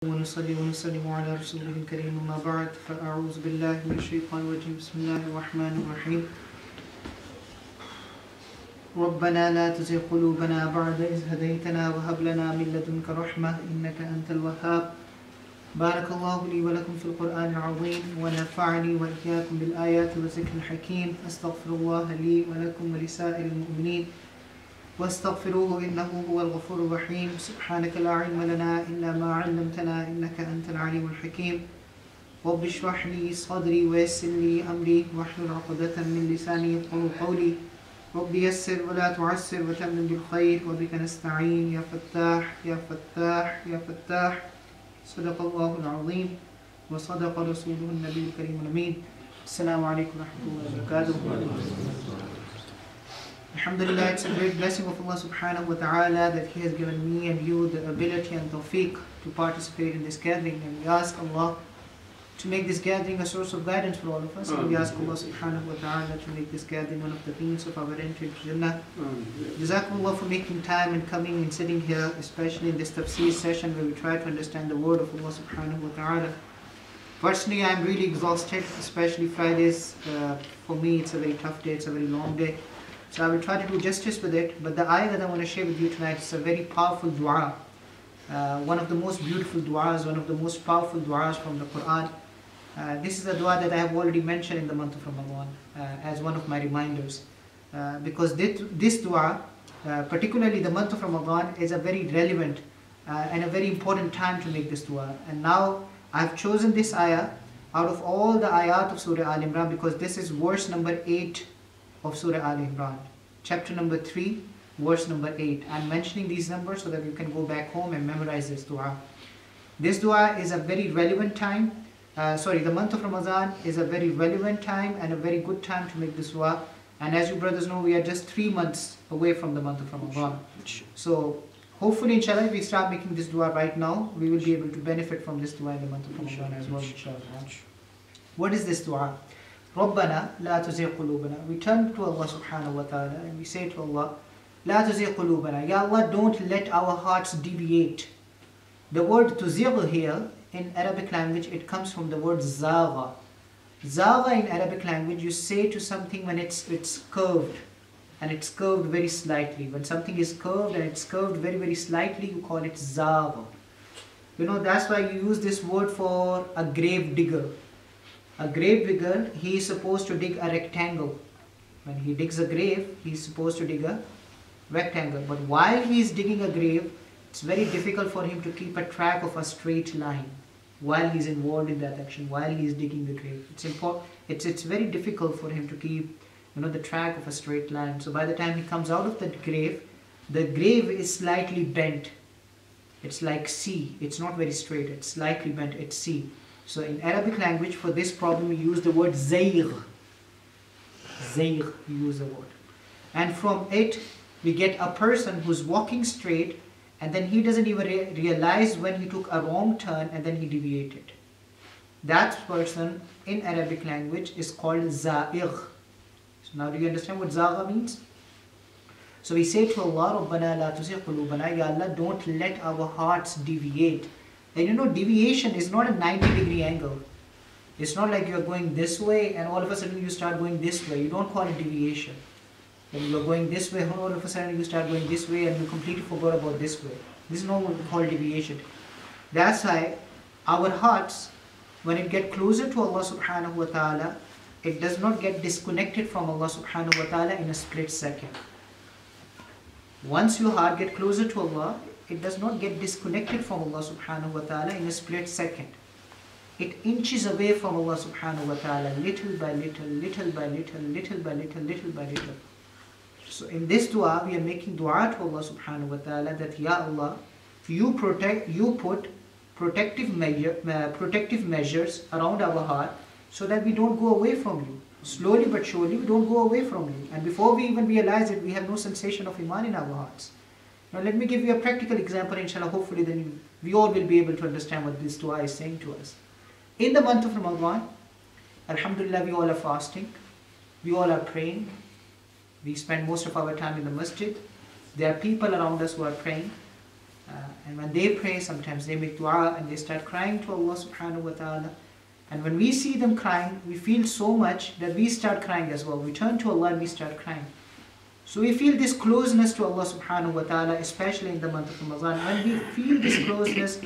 ونصلي ونسلم على رسوله الكريم أما بعد فأعوذ بالله من الشيطان الرجيم بسم الله الرحمن الرحيم ربنا لا تزغ قلوبنا بعد إذ هديتنا وهب لنا من لدنك رحمة إنك أنت الوهاب بارك الله لي ولكم في القرآن العظيم ونفعني وإياكم بالآيات والذكر الحكيم أستغفر الله لي ولكم ولسائر المؤمنين واستغفروه إنه هو الغفور الرحيم سبحانك لا علم لنا إلا ما علمتنا إنك أنت العليم الحكيم رب اشرح لي صدري ويسر لي أمري واحلل عقدة من لساني يفقهوا قولي رب يسر ولا تعسر وتمم بالخير وبك نستعين يا فتاح يا فتاح يا فتاح صدق الله العظيم وصدق رسوله النبي الكريم الأمين السلام عليكم ورحمة الله وبركاته. Alhamdulillah, it's a great blessing of Allah subhanahu wa ta'ala that He has given me and you the ability and tawfiq to participate in this gathering, and we ask Allah to make this gathering a source of guidance for all of us, and we ask Allah subhanahu wa ta'ala to make this gathering one of the means of our entry to Jannah. Jazakumullah for making time and coming and sitting here, especially in this Tafseer session where we try to understand the word of Allah subhanahu wa ta'ala. Personally, I am really exhausted, especially Fridays. For me, it's a very tough day, it's a very long day. So I will try to do justice with it, but the ayah that I want to share with you tonight is a very powerful dua. One of the most beautiful du'as, one of the most powerful du'as from the Quran. This is a dua that I have already mentioned in the month of Ramadan as one of my reminders. Because this dua, particularly the month of Ramadan, is a very relevant and a very important time to make this dua. And now I have chosen this ayah out of all the ayat of Surah Al-Imran because this is verse number 8 of Surah Al-Imran, chapter number 3, verse number 8. I'm mentioning these numbers so that you can go back home and memorize this dua. This dua is a very relevant time. The month of Ramadan is a very relevant time and a very good time to make this dua. And as you brothers know, we are just 3 months away from the month of Ramadan. So hopefully, inshallah, if we start making this dua right now, we will be able to benefit from this dua in the month of Ramadan as well, inshallah. What is this dua? رَبَّنَا لَا تُزِغْ قُلُوبَنَا. We turn to Allah subhanahu wa ta'ala and we say to Allah, لَا تُزِغْ قُلُوبَنَا. Ya Allah, don't let our hearts deviate. The word tuzigh here in Arabic language, it comes from the word zagha. Zagha in Arabic language, you say to something when it's curved, and it's curved very slightly. When something is curved and it's curved very, very slightly, you call it zagha. You know, that's why you use this word for a grave digger. A grave digger, he is supposed to dig a rectangle. When he digs a grave, he is supposed to dig a rectangle. But while he is digging a grave, it's very difficult for him to keep a track of a straight line while he is involved in that action, while he is digging the grave. It's very difficult for him to keep, the track of a straight line. So by the time he comes out of the grave is slightly bent. It's like C. It's not very straight. It's slightly bent. It's C. So in Arabic language, for this problem, we use the word zayg. Zayg, we use the word. And from it, we get a person who's walking straight, and then he doesn't even realize when he took a wrong turn, and then he deviated. That person in Arabic language is called za'igh. So now do you understand what zagha means? So we say to Allah, Rabbana la tuzigh qulubana, Ya Allah, don't let our hearts deviate. And deviation is not a 90-degree angle. It's not like you're going this way and all of a sudden you start going this way. You don't call it deviation. When you're going this way, all of a sudden you start going this way and you completely forgot about this way. This is not what we call deviation. That's why our hearts, when it get closer to Allah subhanahu wa ta'ala, it does not get disconnected from Allah subhanahu wa ta'ala in a split second. Once your heart get closer to Allah, it does not get disconnected from Allah subhanahu wa ta'ala in a split second. It inches away from Allah subhanahu wa ta'ala little by little, little by little, little by little, little by little. So in this dua, we are making dua to Allah subhanahu wa ta'ala that, Ya Allah, you put protective measures around our heart so that we don't go away from you. Slowly but surely, we don't go away from you. And before we even realize it, we have no sensation of iman in our hearts. Now let me give you a practical example, inshallah. Hopefully then we all will be able to understand what this dua is saying to us. In the month of Ramadan, alhamdulillah, we all are fasting. We all are praying. We spend most of our time in the masjid. There are people around us who are praying. And when they pray, sometimes they make dua and they start crying to Allah subhanahu wa ta'ala. And when we see them crying, we feel so much that we start crying as well. We turn to Allah and we start crying. So we feel this closeness to Allah subhanahu wa ta'ala, especially in the month of Ramadan. When we feel this closeness,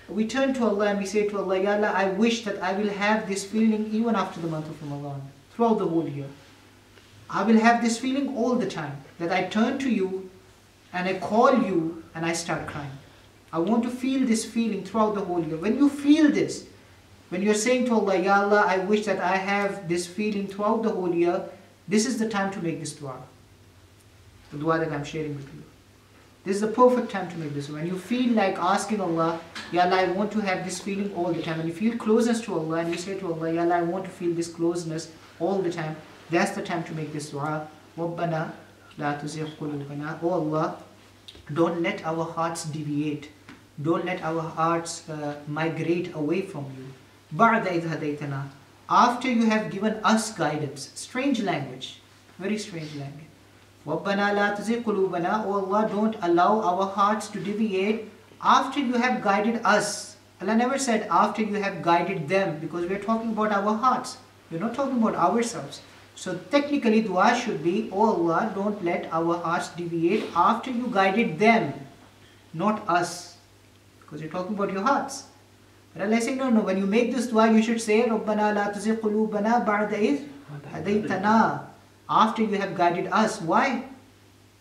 we turn to Allah and we say to Allah, Ya Allah, I wish that I will have this feeling even after the month of Ramadan, throughout the whole year. I will have this feeling all the time, that I turn to you and I call you and I start crying. I want to feel this feeling throughout the whole year. When you feel this, when you're saying to Allah, Ya Allah, I wish that I have this feeling throughout the whole year, this is the time to make this dua. The dua that I'm sharing with you. This is the perfect time to make this. When you feel like asking Allah, Ya Allah, I want to have this feeling all the time. When you feel closeness to Allah and you say to Allah, Ya Allah, I want to feel this closeness all the time, that's the time to make this dua. رَبَّنَا لَا تُزِغْ قُلُوبَنَا. Oh Allah, don't let our hearts deviate. Don't let our hearts migrate away from you. بَعْدَ إِذْ هَدَيْتَنَا. After you have given us guidance. Strange language. Very strange language. رَبَّنَا لَا تُزِغْ قُلُوبَنَا. Oh Allah, don't allow our hearts to deviate after you have guided us. Allah never said after you have guided them, because we are talking about our hearts. We're not talking about ourselves. So technically dua should be, oh Allah, don't let our hearts deviate after you guided them, not us. Because you're talking about your hearts. But Allah is saying, no, when you make this dua, you should say, رَبَّنَا لَا تُزِغْ قُلُوبَنَا بَعْدَ إِذْ هَدَيْتَنَا. After you have guided us. Why?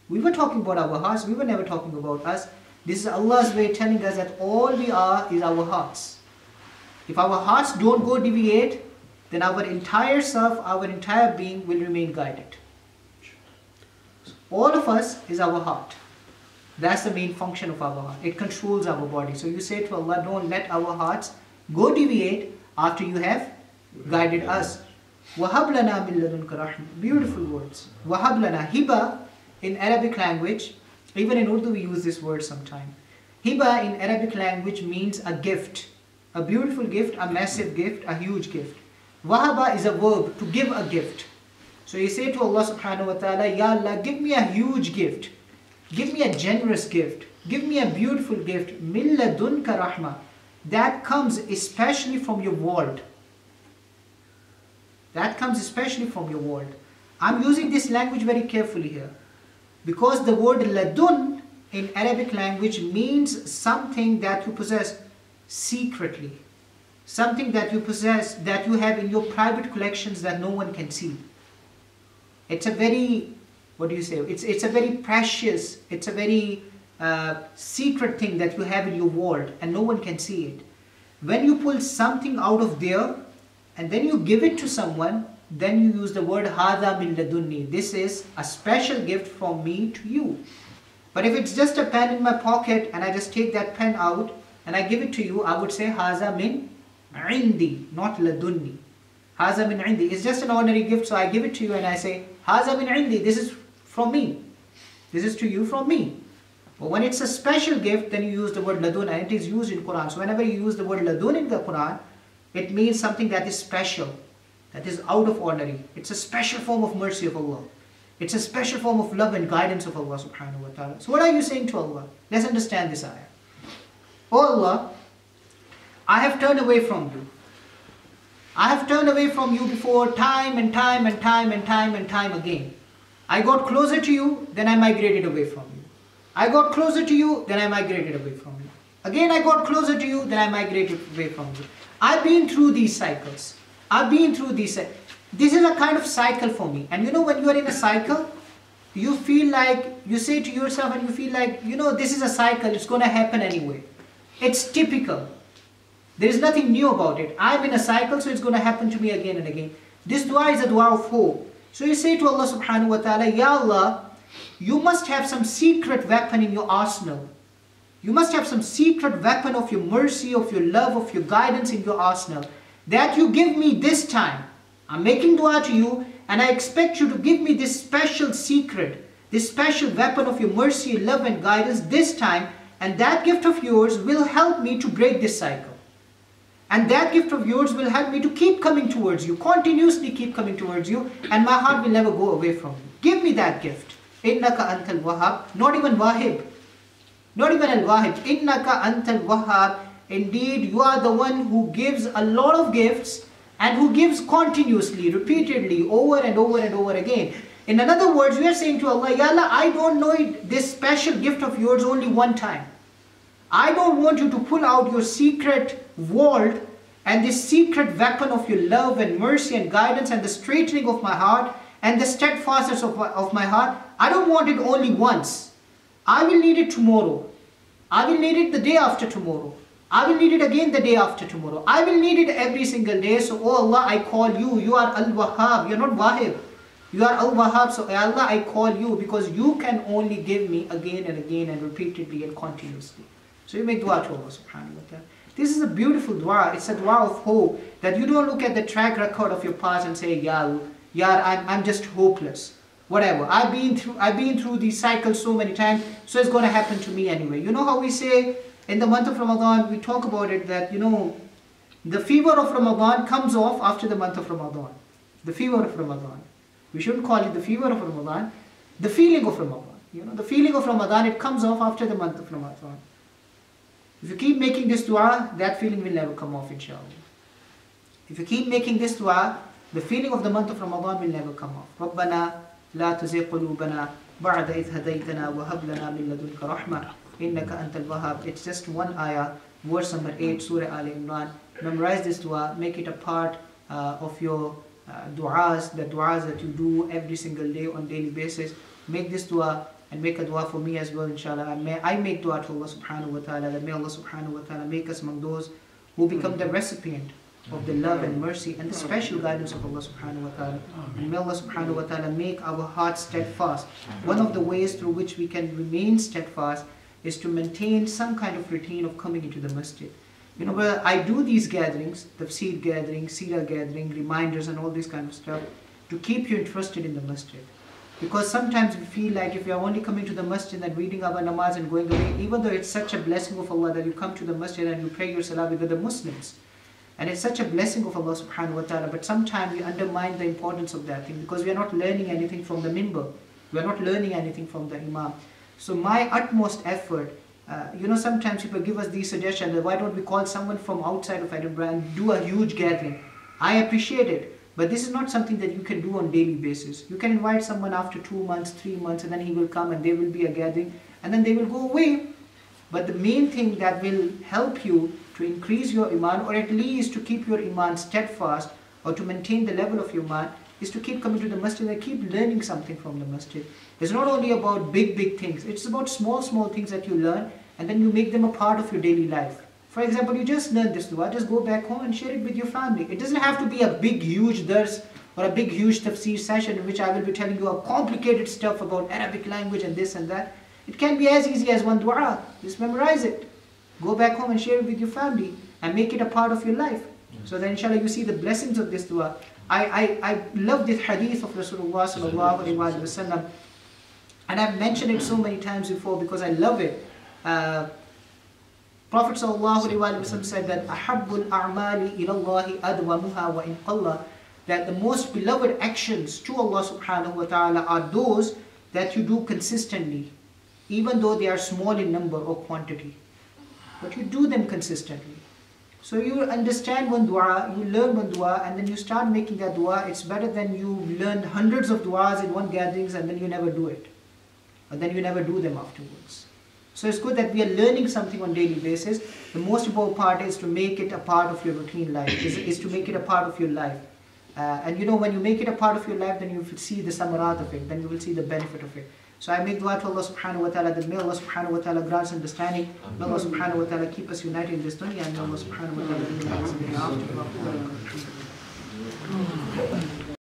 We were talking about our hearts, we were never talking about us. This is Allah's way telling us that all we are is our hearts. If our hearts don't go deviate, then our entire self, our entire being will remain guided. All of us is our heart. That's the main function of our heart. It controls our body. So you say to Allah, don't let our hearts go deviate after you have guided us. وَهَبْ لَنَا مِن لَدُنْكَ رَحْمَةً. Beautiful words. وَهَبْ لَنَا. Hiba in Arabic language, even in Urdu we use this word sometime. Hiba in Arabic language means a gift. A beautiful gift, a massive gift, a huge gift. Wahaba is a verb, to give a gift. So you say to Allah subhanahu wa ta'ala, Ya Allah, give me a huge gift. Give me a generous gift. Give me a beautiful gift. Min ladunka rahma. That comes especially from your world. That comes especially from your world. I'm using this language very carefully here. Because the word ladun in Arabic language means something that you possess secretly. Something that you possess, that you have in your private collections that no one can see. It's a very, what do you say? It's a very precious, it's a very secret thing that you have in your world and no one can see it. When you pull something out of there and then you give it to someone, then you use the word hada min ladunni. This is a special gift from me to you. But if it's just a pen in my pocket and I just take that pen out and I give it to you, I would say haza min indi, not ladunni. Haza min indi. It's just an ordinary gift, so I give it to you and I say, Haza min indi, this is from me. This is to you from me. But when it's a special gift, then you use the word ladun, and it is used in Quran. So whenever you use the word ladun in the Quran, it means something that is special, that is out of ordinary. It's a special form of mercy of Allah. It's a special form of love and guidance of Allah subhanahu wa ta'ala. So what are you saying to Allah? Let's understand this ayah. Oh Allah, I have turned away from you. I have turned away from you before time and time and time and time and time again. I got closer to you, then I migrated away from you. I got closer to you, then I migrated away from you. Again I got closer to you, then I migrated away from you. I've been through these cycles. I've been through these. This is a kind of cycle for me. And you know, when you are in a cycle, you feel like, you say to yourself and you feel like, you know, this is a cycle, it's going to happen anyway. It's typical. There is nothing new about it. I'm in a cycle, so it's going to happen to me again and again. This dua is a dua of hope. So you say to Allah subhanahu wa ta'ala, Ya Allah, you must have some secret weapon in your arsenal. You must have some secret weapon of your mercy, of your love, of your guidance in your arsenal, that you give me this time. I'm making dua to you, and I expect you to give me this special secret, this special weapon of your mercy, love and guidance this time, and that gift of yours will help me to break this cycle. And that gift of yours will help me to keep coming towards you, continuously keep coming towards you, and my heart will never go away from you. Give me that gift. Innaka antal wahhab, not even wahib. Not even al-wahib. Innaka antal wahhab. Indeed, you are the one who gives a lot of gifts and who gives continuously, repeatedly, over and over and over again. In other words, we are saying to Allah, Ya Allah, I don't know this special gift of yours only one time. I don't want you to pull out your secret vault and this secret weapon of your love and mercy and guidance and the straightening of my heart and the steadfastness of my heart. I don't want it only once. I will need it tomorrow. I will need it the day after tomorrow. I will need it again the day after tomorrow. I will need it every single day. So, oh Allah, I call you. You are Al-Wahhab. You are not Wahib. You are Al-Wahhab. So, Allah, I call you because you can only give me again and again and repeatedly and continuously. So, you make dua to Allah subhanahu wa ta'ala. This is a beautiful dua. It's a dua of hope that you don't look at the track record of your past and say, Ya, I'm just hopeless. Whatever. I've been through these cycles so many times, so it's going to happen to me anyway. You know how we say in the month of Ramadan, we talk about it that, you know, the fever of Ramadan comes off after the month of Ramadan. The fever of Ramadan. We shouldn't call it the fever of Ramadan. The feeling of Ramadan. You know, the feeling of Ramadan, it comes off after the month of Ramadan. If you keep making this dua, that feeling will never come off, inshallah. If you keep making this dua, the feeling of the month of Ramadan will never come off. رَبَّنَا لَا تُزِغْ قُلُوبَنَا بَعْدَ إِذْ هَدَيْتَنَا وَهَبْ لَنَا مِن لَدُنْكَ رَحْمَةً إِنَّكَ أَنْتَ الْوَهَّابُ. It's just one ayah, verse number 8, Surah Al-Imran. Memorize this dua, make it a part of your du'as, the du'as that you do every single day on daily basis. Make this dua and make a dua for me as well, inshallah. And may I make dua to Allah subhanahu wa ta'ala, that may Allah subhanahu wa ta'ala make us among those who become the recipient of the love and mercy and the special guidance of Allah subhanahu wa ta'ala. And may Allah subhanahu wa ta'ala make our hearts steadfast. One of the ways through which we can remain steadfast is to maintain some kind of routine of coming into the masjid. You know, where I do these gatherings, Tafseer gathering, Seerah gathering, reminders and all this kind of stuff, to keep you interested in the masjid. Because sometimes we feel like if we are only coming to the masjid and reading our namaz and going away, even though it's such a blessing of Allah that you come to the masjid and you pray your salah with other Muslims, and it's such a blessing of Allah subhanahu wa ta'ala, but sometimes we undermine the importance of that thing because we are not learning anything from the minbar. We are not learning anything from the Imam. So my utmost effort, you know, sometimes people give us these suggestions that why don't we call someone from outside of Edinburgh and do a huge gathering. I appreciate it, but this is not something that you can do on daily basis. You can invite someone after 2 months, 3 months, and then he will come and there will be a gathering and then they will go away. But the main thing that will help you to increase your iman, or at least to keep your iman steadfast, or to maintain the level of your iman, is to keep coming to the masjid and keep learning something from the masjid. It's not only about big things, it's about small things that you learn and then you make them a part of your daily life. For example, you just learn this dua, just go back home and share it with your family. It doesn't have to be a big huge dars or a big huge tafsir session in which I will be telling you a complicated stuff about Arabic language and this and that. It can be as easy as one dua. Just memorize it. Go back home and share it with your family and make it a part of your life. So then inshallah you see the blessings of this dua. I love this hadith of Rasulullah sallallahu alaihi wasallam, and I've mentioned it so many times before because I love it. Prophet sallallahu alaihi wasallam said that ahabbul a'mali ila Allahi adwamuha wa in qalla, that the most beloved actions to Allah subhanahu wa ta'ala are those that you do consistently, even though they are small in number or quantity. But you do them consistently. So you understand one dua, you learn one dua, and then you start making that dua. It's better than you learn hundreds of duas in one gatherings and then you never do it. But then you never do them afterwards. So it's good that we are learning something on daily basis. The most important part is to make it a part of your routine life, is to make it a part of your life. And you know, when you make it a part of your life, then you will see the samarat of it, then you will see the benefit of it. So I make dua to Allah subhanahu wa ta'ala that may Allah subhanahu wa ta'ala grant understanding, may Allah subhanahu wa ta'ala keep us united in this dunya, and may Allah subhanahu wa ta'ala unite us in the afterlife.